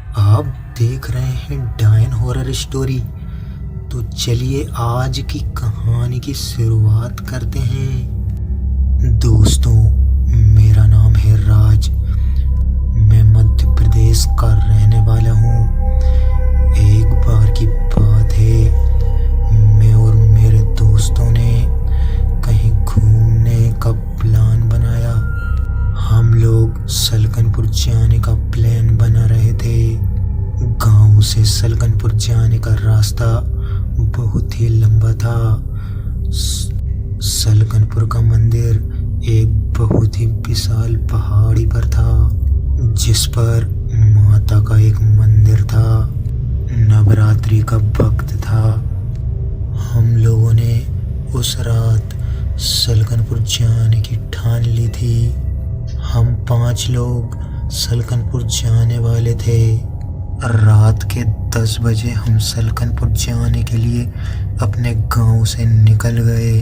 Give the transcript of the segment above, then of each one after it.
आप देख रहे हैं डायन हॉरर स्टोरी। तो चलिए आज की कहानी की शुरुआत करते हैं। दोस्तों, मेरा नाम है राज। मैं मध्य प्रदेश का रहने वाला हूँ। एक बार की बात है, मैं और मेरे दोस्तों ने कहीं घूमने का प्लान बनाया। हम लोग सलकनपुर जाने का प्लान बना रहे थे। गांव से सलकनपुर जाने का रास्ता बहुत ही लंबा था। सलकनपुर का मंदिर एक बहुत ही विशाल पहाड़ी पर था, जिस पर माता का एक मंदिर था। नवरात्रि का वक्त था। हम लोगों ने उस रात सलकनपुर जाने की ठान ली थी। हम 5 लोग सलकनपुर जाने वाले थे। रात के 10 बजे हम सलकनपुर जाने के लिए अपने गांव से निकल गए।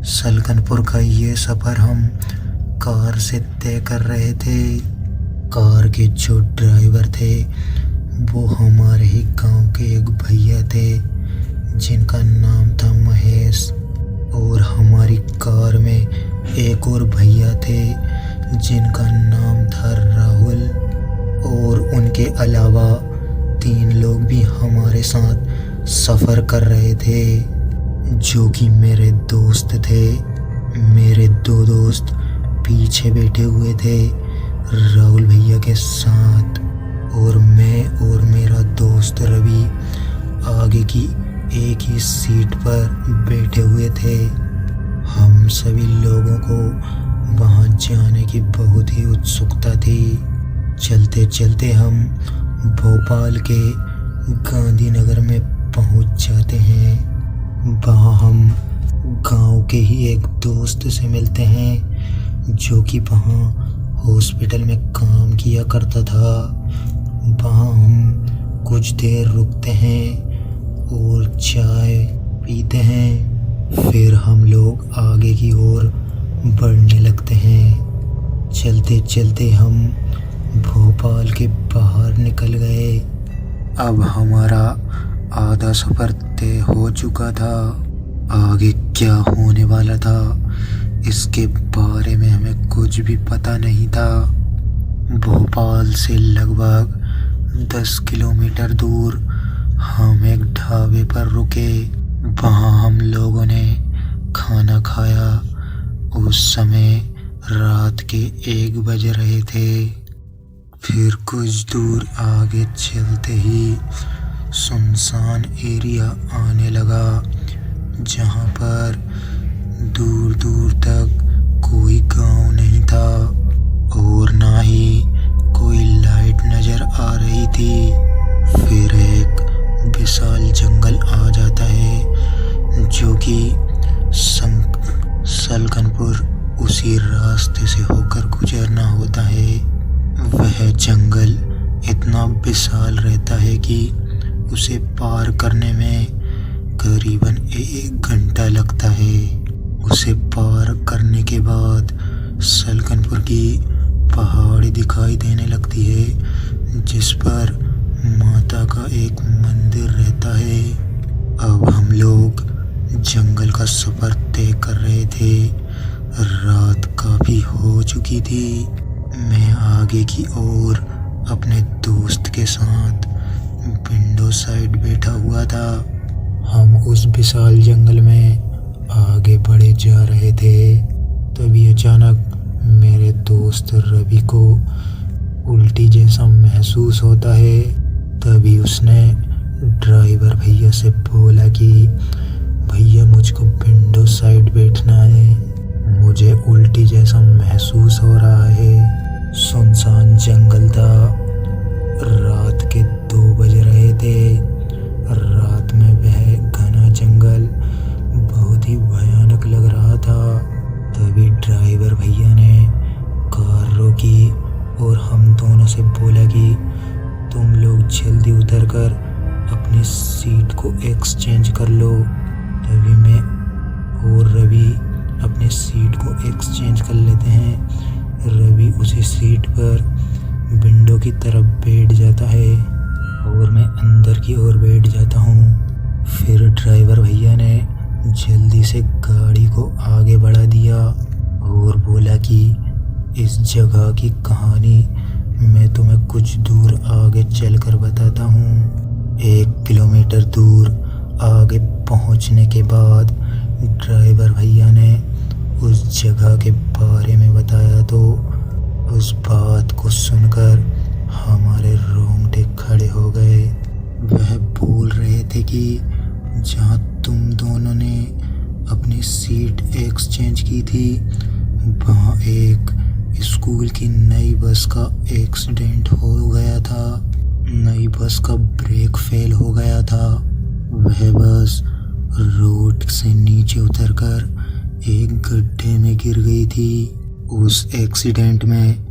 सलकनपुर का ये सफ़र हम कार से तय कर रहे थे। कार के जो ड्राइवर थे वो हमारे ही गांव के एक भैया थे, जिनका नाम था महेश। और हमारी कार में एक और भैया थे जिनका नाम था राहुल। और उनके अलावा 3 लोग भी हमारे साथ सफ़र कर रहे थे, जो कि मेरे दोस्त थे। मेरे 2 दोस्त पीछे बैठे हुए थे राहुल भैया के साथ, और मैं और मेरा दोस्त रवि आगे की एक ही सीट पर बैठे हुए थे। हम सभी लोगों को वहां जाने की बहुत ही उत्सुकता थी। चलते चलते हम भोपाल के गांधीनगर में पहुंच जाते हैं। वहाँ हम गांव के ही एक दोस्त से मिलते हैं, जो कि वहाँ हॉस्पिटल में काम किया करता था। वहाँ हम कुछ देर रुकते हैं और चाय पीते हैं। फिर हम लोग आगे की ओर बढ़ने लगते हैं। चलते चलते हम भोपाल के बाहर निकल गए। अब हमारा आधा सफ़र तय हो चुका था। आगे क्या होने वाला था इसके बारे में हमें कुछ भी पता नहीं था। भोपाल से लगभग 10 किलोमीटर दूर हम एक ढाबे पर रुके। वहाँ हम लोगों ने खाना खाया। उस समय रात के 1 बज रहे थे। फिर कुछ दूर आगे चलते ही सुनसान एरिया आने लगा, जहाँ पर दूर दूर तक कोई गांव नहीं था और ना ही कोई लाइट नज़र आ रही थी। फिर एक विशाल जंगल आ जाता है, जो कि सलकनपुर उसी रास्ते से होकर गुजरना होता है। वह जंगल इतना विशाल रहता है कि उसे पार करने में करीबन 1 घंटा लगता है। उसे पार करने के बाद सलकनपुर की पहाड़ी दिखाई देने लगती है, जिस पर माता का एक मंदिर रहता है। अब हम लोग जंगल का सफ़र तय कर रहे थे। रात काफ़ी हो चुकी थी। मैं आगे की ओर अपने दोस्त के साथ विंडो साइड बैठा हुआ था। हम उस विशाल जंगल में आगे बढ़े जा रहे थे। तभी अचानक मेरे दोस्त रवि को उल्टी जैसा महसूस होता है। तभी उसने ड्राइवर भैया से बोला कि भैया, मुझको विंडो साइड बैठना है, मुझे उल्टी जैसा महसूस हो रहा है। सुनसान जंगल था। रात के 2 बज रहे थे। रात में वह घना जंगल बहुत ही भयानक लग रहा था। तभी ड्राइवर भैया ने कार रोकी और हम दोनों से बोला कि तुम लोग जल्दी उतरकर अपनी सीट को एक्सचेंज कर लो। तभी मैं और रवि अपनी सीट को एक्सचेंज कर लेते हैं। रवि उसी सीट पर विंडो की तरफ बैठ जाता है और मैं अंदर की ओर बैठ जाता हूँ। फिर ड्राइवर भैया ने जल्दी से गाड़ी को आगे बढ़ा दिया और बोला कि इस जगह की कहानी मैं तुम्हें कुछ दूर आगे चलकर बताता हूँ। 1 किलोमीटर दूर आगे पहुँचने के बाद ड्राइवर भैया ने उस जगह के बारे में बताया तो उस बात को सुनकर हमारे रोंगटे खड़े हो गए। वह बोल रहे थे कि जहाँ तुम दोनों ने अपनी सीट एक्सचेंज की थी वहाँ एक स्कूल की नई बस का एक्सीडेंट हो गया था। नई बस का ब्रेक फेल हो गया था। वह बस रोड से नीचे उतरकर एक गड्ढे में गिर गई थी। उस एक्सीडेंट में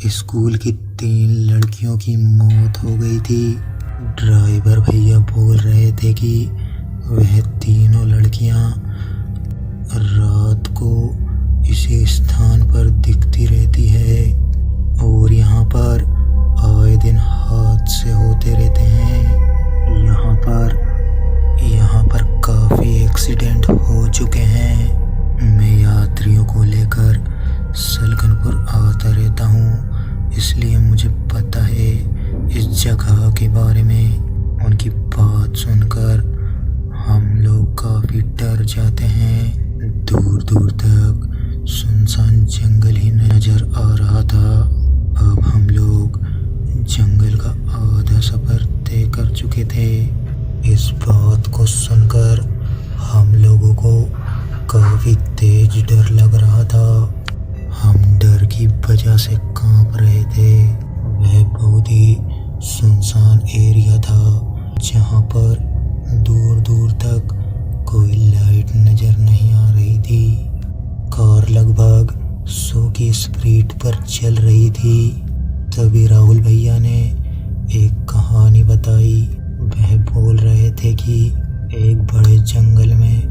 स्कूल की 3 लड़कियों की मौत हो गई थी। ड्राइवर भैया बोल रहे थे कि वह तीनों लड़कियां रात को इसी स्थान पर दिखती रहती है और यहाँ पर आए दिन हादसे होते रहते हैं। यहाँ पर काफ़ी एक्सीडेंट हो चुके हैं। मैं यात्रियों को लेकर सलकनपुर आता रहता हूँ, इसलिए मुझे पता है इस जगह के बारे में। उनकी बात सुनकर हम लोग काफ़ी डर जाते हैं। दूर दूर तक सुनसान जंगल ही नज़र आ रहा था। अब हम लोग जंगल का आधा सफ़र तय कर चुके थे। इस बात को सुनकर हम लोगों को काफ़ी तेज डर लग रहा था। हम डर की वजह से कांप रहे थे। वह बहुत ही सुनसान एरिया था जहाँ पर दूर दूर तक कोई लाइट नज़र नहीं आ रही थी। कार लगभग 100 की स्पीड पर चल रही थी। तभी राहुल भैया ने एक कहानी बताई। वह बोल रहे थे कि एक बड़े जंगल में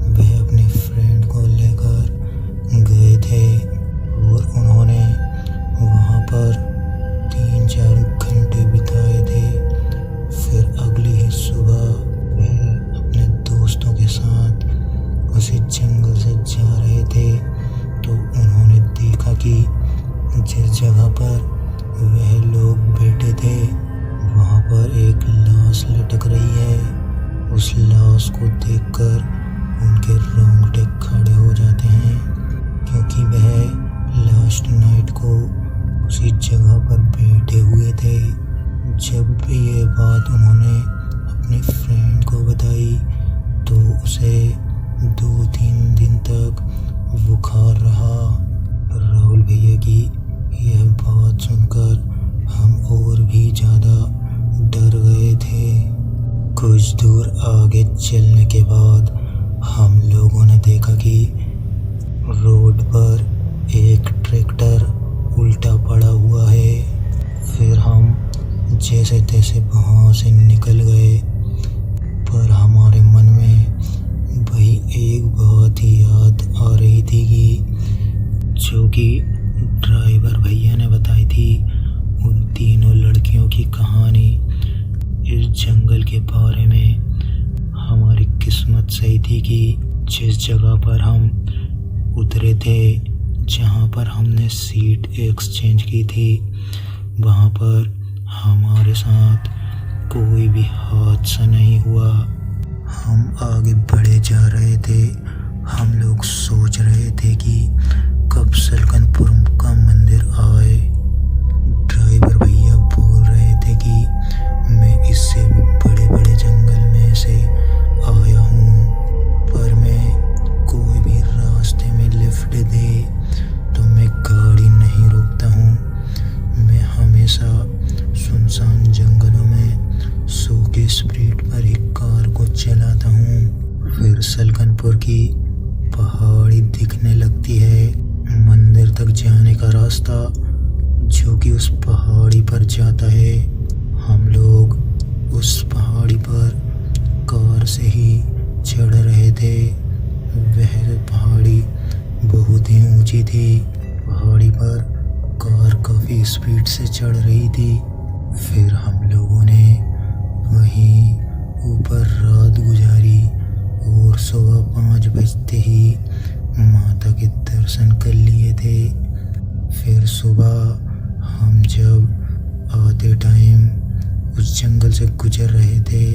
वह अपने फ्रेंड को लेकर गए थे और उन्होंने वहाँ पर 3-4 घंटे बिताए थे। फिर अगली ही सुबह वह अपने दोस्तों के साथ उसी जंगल से जा रहे थे तो उन्होंने देखा कि जिस जगह पर वह लोग बैठे थे वहाँ पर एक लाश लटक रही है। उस लाश को देखकर उनके रोंगटे खड़े हो जाते हैं क्योंकि वह लास्ट नाइट को उसी जगह पर बैठे हुए थे। जब भी ये बात उन्होंने अपने फ्रेंड को बताई तो उसे 2-3 दिन तक बुखार रहा। राहुल भैया की यह बात सुनकर हम और भी ज़्यादा डर गए थे। कुछ दूर आगे चलने के बाद हम लोगों ने देखा कि रोड पर एक ट्रैक्टर उल्टा पड़ा हुआ है। फिर हम जैसे तैसे वहाँ से निकल गए, पर हमारे मन में वही एक बात ही याद आ रही थी कि जो कि ड्राइवर भैया ने बताई थी उन तीनों लड़कियों की कहानी। इस जंगल के बारे में हमारी किस्मत सही थी कि जिस जगह पर हम उतरे थे, जहाँ पर हमने सीट एक्सचेंज की थी, वहाँ पर हमारे साथ कोई भी हादसा नहीं हुआ। हम आगे बढ़े जा रहे थे। हम लोग सोच रहे थे कि कब सलकनपुर का मंदिर आए। ड्राइवर भैया बोल रहे थे कि मैं इससे भी बड़े बड़े जंगल में से आया हूँ, पर मैं कोई भी रास्ते में लिफ्ट दे तो मैं गाड़ी नहीं रोकता हूँ। मैं हमेशा सुनसान जंगलों में 100 की स्पीड पर ही कार को चलाता हूँ। फिर सलकनपुर की पहाड़ी दिखने लगती है। मंदिर तक जाने का रास्ता जो कि उस पहाड़ी पर जाता है। हम लोग उस पहाड़ी पर कार से ही चढ़ रहे थे। वह पहाड़ी बहुत ही ऊंची थी। पहाड़ी पर कार काफ़ी काफ़ी स्पीड से चढ़ रही थी। फिर हम लोगों ने वहीं ऊपर रात गुजारी और सुबह 5 बजते ही माता के दर्शन कर लिए थे। फिर सुबह हम जब आते टाइम उस जंगल से गुजर रहे थे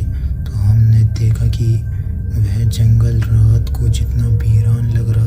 तो हमने देखा कि वह जंगल रात को जितना वीरान लग रहा